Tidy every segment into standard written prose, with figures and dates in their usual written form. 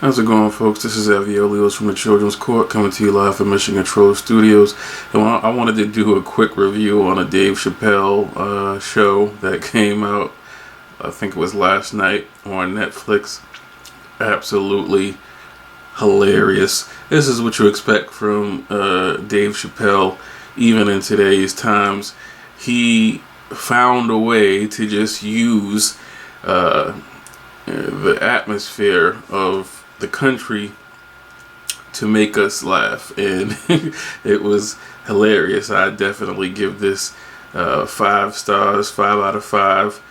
How's it going, folks? This is Aviolios from the Children's Court coming to you live from Michigan Troll Studios. And I wanted to do a quick review on a Dave Chapelle show that came out, I think it was last night on Netflix. Absolutely hilarious. This is what you expect from Dave Chapelle, even in today's times. He found a way to just use the atmosphere of the country to make us laugh, and it was hilarious. I definitely give this 5 stars, 5 out of 5.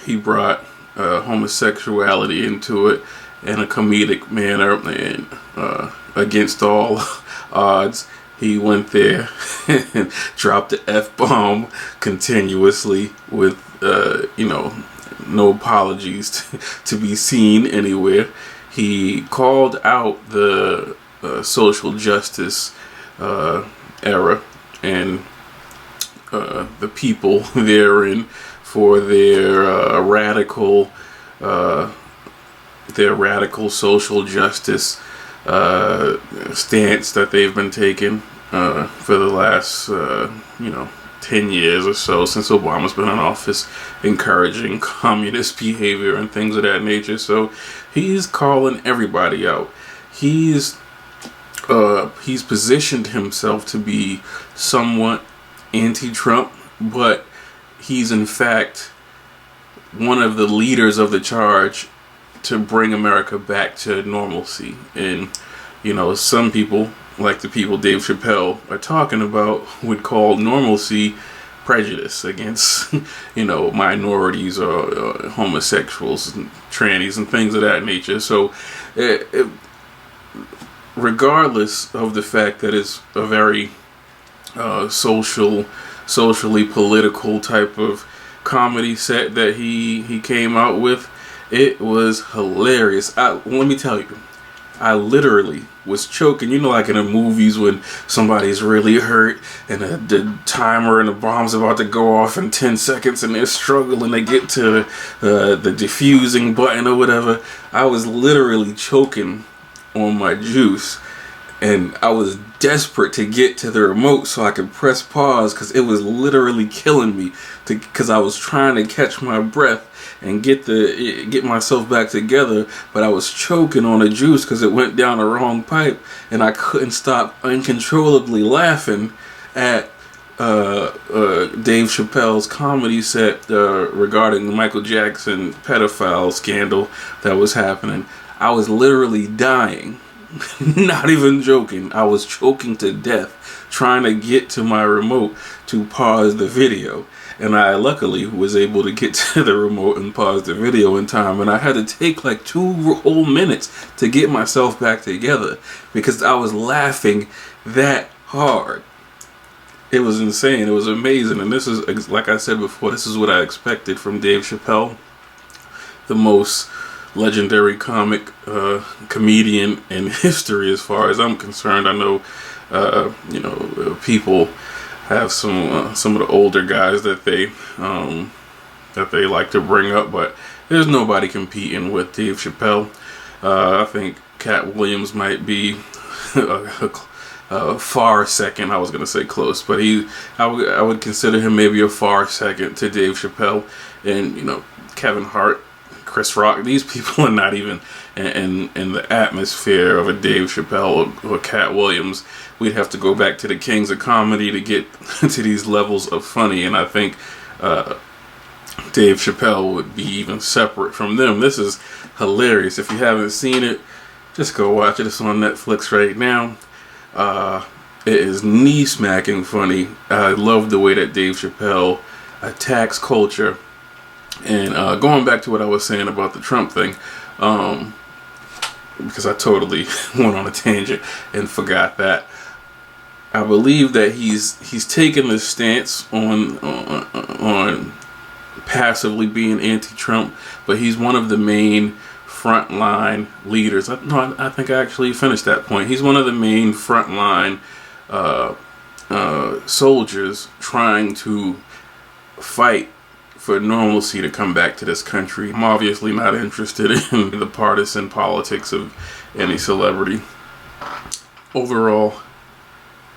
He brought homosexuality into it in a comedic manner, and against all odds, he went there and dropped the F-bomb continuously with no apologies to be seen anywhere. He called out the social justice era and the people therein for their radical social justice stance that they've been taking for the last 10 years or so, since Obama's been in office, encouraging communist behavior and things of that nature. So he's calling everybody out. He's positioned himself to be somewhat anti-Trump, but he's in fact one of the leaders of the charge to bring America back to normalcy. And some people, like the people Dave Chapelle are talking about, would call normalcy prejudice against minorities or homosexuals and trannies and things of that nature. So regardless of the fact that it's a very socially political type of comedy set that he came out with, it was hilarious. Let me tell you, I literally was choking. Like in the movies when somebody's really hurt and the timer and the bomb's about to go off in 10 seconds and they're struggling to get to the diffusing button or whatever. I was literally choking on my juice, and I was desperate to get to the remote so I could press pause, because it was literally killing me, because I was trying to catch my breath and get myself back together, but I was choking on the juice because it went down the wrong pipe, and I couldn't stop uncontrollably laughing at Dave Chappelle's comedy set regarding the Michael Jackson pedophile scandal that was happening. I was literally dying. Not even joking. I was choking to death trying to get to my remote to pause the video. And I luckily was able to get to the remote and pause the video in time. And I had to take like 2 whole minutes to get myself back together because I was laughing that hard. It was insane. It was amazing. And this is, like I said before, this is what I expected from Dave Chapelle, the most legendary comedian in history as far as I'm concerned. I know people have some of the older guys that they like to bring up, but there's nobody competing with Dave Chapelle. I think Cat Williams might be a far second. I was gonna say close, but I would consider him maybe a far second to Dave Chapelle. And Kevin Hart, Chris Rock, these people are not even in the atmosphere of a Dave Chapelle or Cat Williams. We'd have to go back to the kings of comedy to get to these levels of funny, and I think Dave Chapelle would be even separate from them. This is hilarious. If you haven't seen it, just go watch it. It's on Netflix right now. It is knee-smacking funny. I love the way that Dave Chapelle attacks culture. And going back to what I was saying about the Trump thing, because I totally went on a tangent and forgot that. I believe that he's taken this stance on passively being anti-Trump, but he's one of the main frontline leaders. I think I actually finished that point. He's one of the main frontline soldiers trying to fight for normalcy to come back to this country. I'm obviously not interested in the partisan politics of any celebrity. Overall,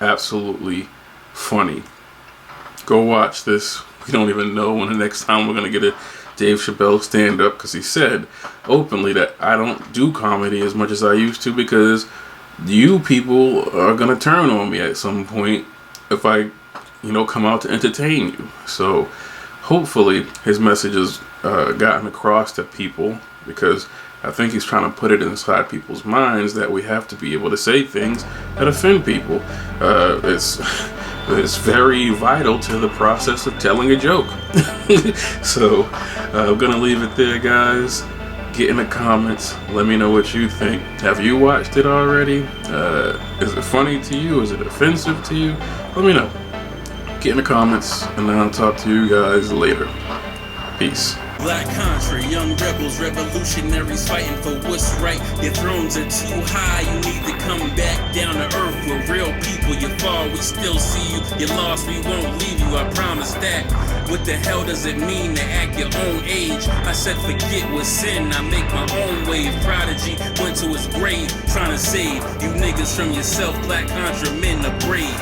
absolutely funny. Go watch this. We don't even know when the next time we're going to get a Dave Chapelle stand-up, because he said openly that I don't do comedy as much as I used to because you people are going to turn on me at some point if I, come out to entertain you. So hopefully his message has gotten across to people, because I think he's trying to put it inside people's minds that we have to be able to say things that offend people. It's very vital to the process of telling a joke. So I'm gonna leave it there, guys. Get in the comments. Let me know what you think. Have you watched it already? Is it funny to you? Is it offensive to you? Let me know. Get in the comments, and then I'll talk to you guys later. Peace. Black country, young rebels, revolutionaries fighting for what's right. Your thrones are too high, you need to come back down to earth. We're real people, you fall, we still see you. You're lost, we won't leave you, I promise that. What the hell does it mean to act your own age? I said forget what's sin, I make my own wave. Prodigy went to his grave, trying to save you niggas from yourself. Black contra men are brave.